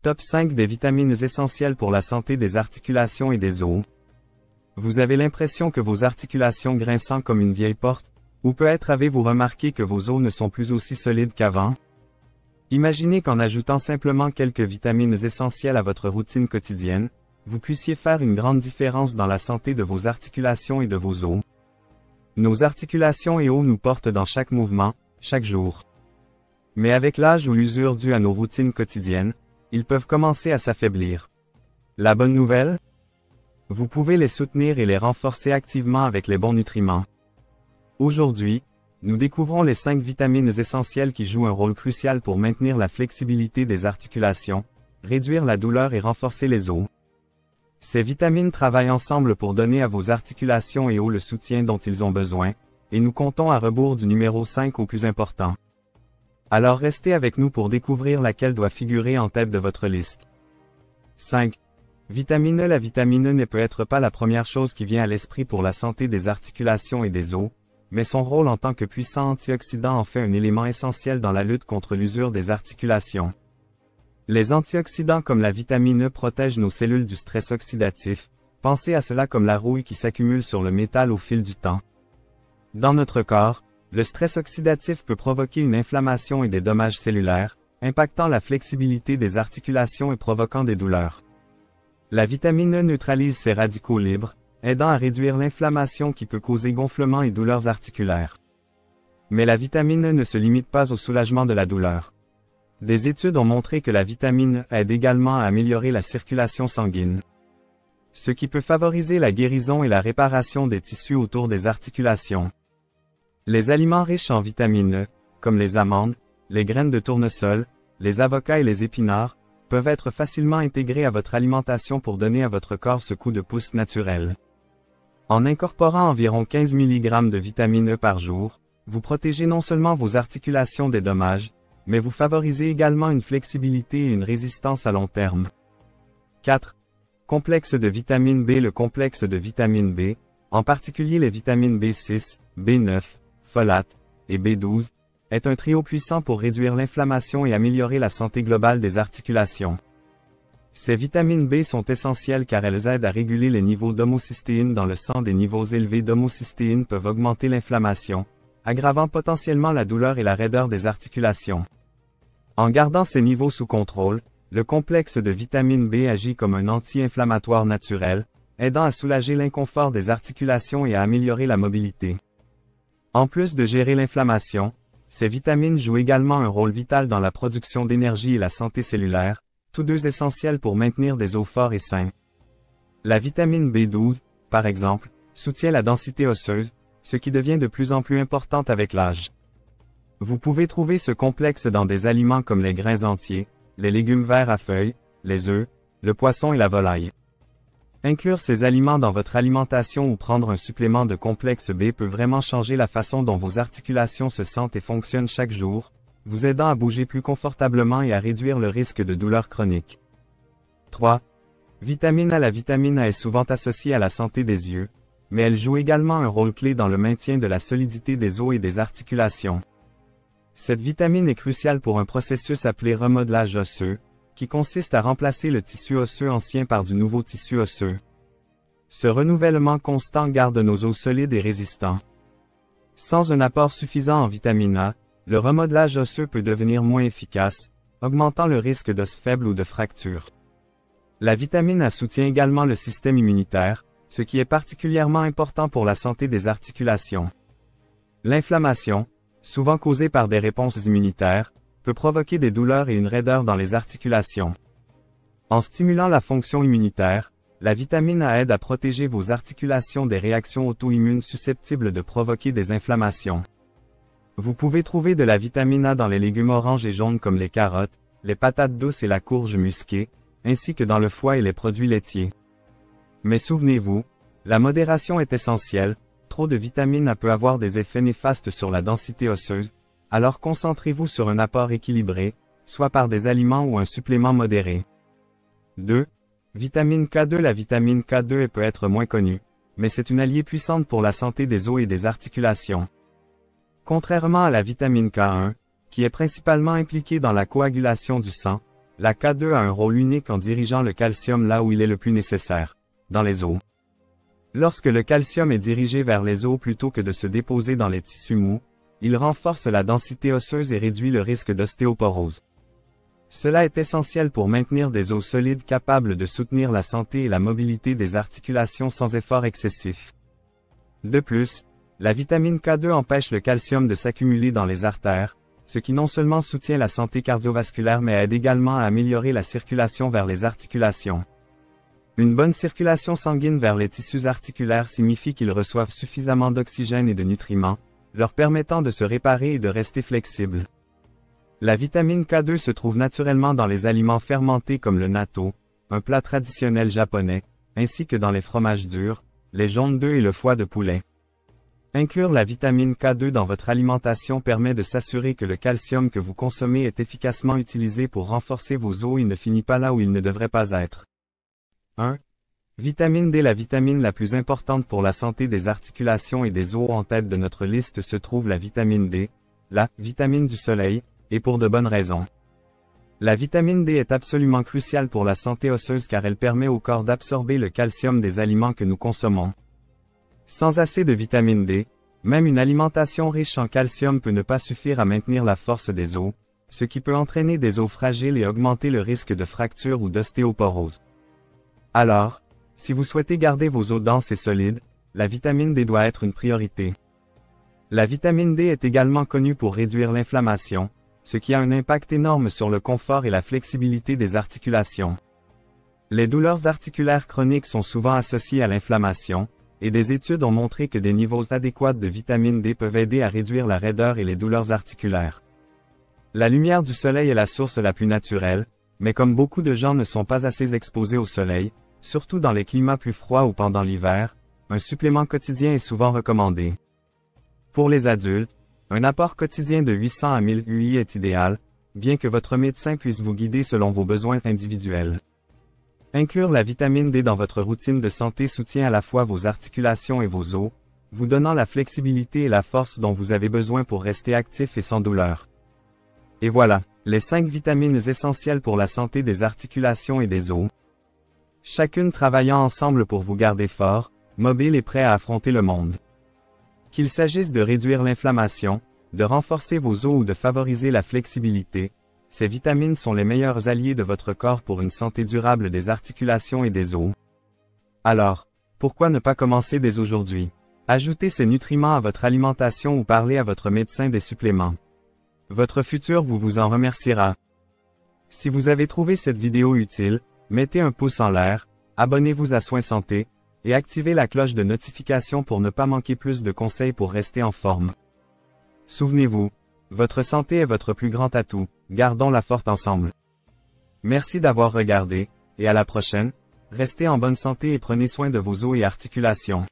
Top 5 des vitamines essentielles pour la santé des articulations et des os. Vous avez l'impression que vos articulations grincent comme une vieille porte, ou peut-être avez-vous remarqué que vos os ne sont plus aussi solides qu'avant? Imaginez qu'en ajoutant simplement quelques vitamines essentielles à votre routine quotidienne, vous puissiez faire une grande différence dans la santé de vos articulations et de vos os. Nos articulations et os nous portent dans chaque mouvement, chaque jour. Mais avec l'âge ou l'usure due à nos routines quotidiennes, ils peuvent commencer à s'affaiblir. La bonne nouvelle? Vous pouvez les soutenir et les renforcer activement avec les bons nutriments. Aujourd'hui, nous découvrons les 5 vitamines essentielles qui jouent un rôle crucial pour maintenir la flexibilité des articulations, réduire la douleur et renforcer les os. Ces vitamines travaillent ensemble pour donner à vos articulations et os le soutien dont ils ont besoin, et nous comptons à rebours du numéro 5 au plus important. Alors restez avec nous pour découvrir laquelle doit figurer en tête de votre liste. 5. Vitamine E. La vitamine E n'est peut-être pas la première chose qui vient à l'esprit pour la santé des articulations et des os, mais son rôle en tant que puissant antioxydant en fait un élément essentiel dans la lutte contre l'usure des articulations. Les antioxydants comme la vitamine E protègent nos cellules du stress oxydatif, pensez à cela comme la rouille qui s'accumule sur le métal au fil du temps. Dans notre corps, le stress oxydatif peut provoquer une inflammation et des dommages cellulaires, impactant la flexibilité des articulations et provoquant des douleurs. La vitamine E neutralise ces radicaux libres, aidant à réduire l'inflammation qui peut causer gonflement et douleurs articulaires. Mais la vitamine E ne se limite pas au soulagement de la douleur. Des études ont montré que la vitamine E aide également à améliorer la circulation sanguine, ce qui peut favoriser la guérison et la réparation des tissus autour des articulations. Les aliments riches en vitamine E, comme les amandes, les graines de tournesol, les avocats et les épinards, peuvent être facilement intégrés à votre alimentation pour donner à votre corps ce coup de pouce naturel. En incorporant environ 15 mg de vitamine E par jour, vous protégez non seulement vos articulations des dommages, mais vous favorisez également une flexibilité et une résistance à long terme. 4. Complexe de vitamine B. Le complexe de vitamine B, en particulier les vitamines B6, B9, folate et B12, est un trio puissant pour réduire l'inflammation et améliorer la santé globale des articulations. Ces vitamines B sont essentielles car elles aident à réguler les niveaux d'homocystéine dans le sang. Des niveaux élevés d'homocystéine peuvent augmenter l'inflammation, aggravant potentiellement la douleur et la raideur des articulations. En gardant ces niveaux sous contrôle, le complexe de vitamine B agit comme un anti-inflammatoire naturel, aidant à soulager l'inconfort des articulations et à améliorer la mobilité. En plus de gérer l'inflammation, ces vitamines jouent également un rôle vital dans la production d'énergie et la santé cellulaire, tous deux essentiels pour maintenir des os forts et sains. La vitamine B12, par exemple, soutient la densité osseuse, ce qui devient de plus en plus importante avec l'âge. Vous pouvez trouver ce complexe dans des aliments comme les grains entiers, les légumes verts à feuilles, les œufs, le poisson et la volaille. Inclure ces aliments dans votre alimentation ou prendre un supplément de complexe B peut vraiment changer la façon dont vos articulations se sentent et fonctionnent chaque jour, vous aidant à bouger plus confortablement et à réduire le risque de douleurs chroniques. 3. Vitamine A. La vitamine A est souvent associée à la santé des yeux, mais elle joue également un rôle clé dans le maintien de la solidité des os et des articulations. Cette vitamine est cruciale pour un processus appelé remodelage osseux, qui consiste à remplacer le tissu osseux ancien par du nouveau tissu osseux. Ce renouvellement constant garde nos os solides et résistants. Sans un apport suffisant en vitamine A, le remodelage osseux peut devenir moins efficace, augmentant le risque d'os faibles ou de fractures. La vitamine A soutient également le système immunitaire, ce qui est particulièrement important pour la santé des articulations. L'inflammation, souvent causée par des réponses immunitaires, peut provoquer des douleurs et une raideur dans les articulations. En stimulant la fonction immunitaire, la vitamine A aide à protéger vos articulations des réactions auto-immunes susceptibles de provoquer des inflammations. Vous pouvez trouver de la vitamine A dans les légumes oranges et jaunes comme les carottes, les patates douces et la courge musquée, ainsi que dans le foie et les produits laitiers. Mais souvenez-vous, la modération est essentielle, trop de vitamine A peut avoir des effets néfastes sur la densité osseuse, alors concentrez-vous sur un apport équilibré, soit par des aliments ou un supplément modéré. 2. Vitamine K2. La vitamine K2 peut être moins connue, mais c'est une alliée puissante pour la santé des os et des articulations. Contrairement à la vitamine K1, qui est principalement impliquée dans la coagulation du sang, La K2 a un rôle unique en dirigeant le calcium là où il est le plus nécessaire, dans les os. Lorsque le calcium est dirigé vers les os plutôt que de se déposer dans les tissus mous, il renforce la densité osseuse et réduit le risque d'ostéoporose. Cela est essentiel pour maintenir des os solides capables de soutenir la santé et la mobilité des articulations sans effort excessif. De plus, la vitamine K2 empêche le calcium de s'accumuler dans les artères, ce qui non seulement soutient la santé cardiovasculaire mais aide également à améliorer la circulation vers les articulations. Une bonne circulation sanguine vers les tissus articulaires signifie qu'ils reçoivent suffisamment d'oxygène et de nutriments, leur permettant de se réparer et de rester flexibles. La vitamine K2 se trouve naturellement dans les aliments fermentés comme le natto, un plat traditionnel japonais, ainsi que dans les fromages durs, les jaunes d'œufs et le foie de poulet. Inclure la vitamine K2 dans votre alimentation permet de s'assurer que le calcium que vous consommez est efficacement utilisé pour renforcer vos os et ne finit pas là où il ne devrait pas être. 1. Vitamine D. La vitamine la plus importante pour la santé des articulations et des os. En tête de notre liste se trouve la vitamine D, la vitamine du soleil, et pour de bonnes raisons. La vitamine D est absolument cruciale pour la santé osseuse car elle permet au corps d'absorber le calcium des aliments que nous consommons. Sans assez de vitamine D, même une alimentation riche en calcium peut ne pas suffire à maintenir la force des os, ce qui peut entraîner des os fragiles et augmenter le risque de fracture ou d'ostéoporose. Alors, si vous souhaitez garder vos os denses et solides, la vitamine D doit être une priorité. La vitamine D est également connue pour réduire l'inflammation, ce qui a un impact énorme sur le confort et la flexibilité des articulations. Les douleurs articulaires chroniques sont souvent associées à l'inflammation, et des études ont montré que des niveaux adéquats de vitamine D peuvent aider à réduire la raideur et les douleurs articulaires. La lumière du soleil est la source la plus naturelle, mais comme beaucoup de gens ne sont pas assez exposés au soleil, surtout dans les climats plus froids ou pendant l'hiver, un supplément quotidien est souvent recommandé. Pour les adultes, un apport quotidien de 800 à 1000 UI est idéal, bien que votre médecin puisse vous guider selon vos besoins individuels. Inclure la vitamine D dans votre routine de santé soutient à la fois vos articulations et vos os, vous donnant la flexibilité et la force dont vous avez besoin pour rester actif et sans douleur. Et voilà, les 5 vitamines essentielles pour la santé des articulations et des os. Chacune travaillant ensemble pour vous garder fort, mobile et prêt à affronter le monde. Qu'il s'agisse de réduire l'inflammation, de renforcer vos os ou de favoriser la flexibilité, ces vitamines sont les meilleurs alliés de votre corps pour une santé durable des articulations et des os. Alors, pourquoi ne pas commencer dès aujourd'hui? Ajoutez ces nutriments à votre alimentation ou parlez à votre médecin des suppléments. Votre futur vous en remerciera. Si vous avez trouvé cette vidéo utile, mettez un pouce en l'air, abonnez-vous à Soins Santé, et activez la cloche de notification pour ne pas manquer plus de conseils pour rester en forme. Souvenez-vous, votre santé est votre plus grand atout, gardons-la forte ensemble. Merci d'avoir regardé, et à la prochaine, restez en bonne santé et prenez soin de vos os et articulations.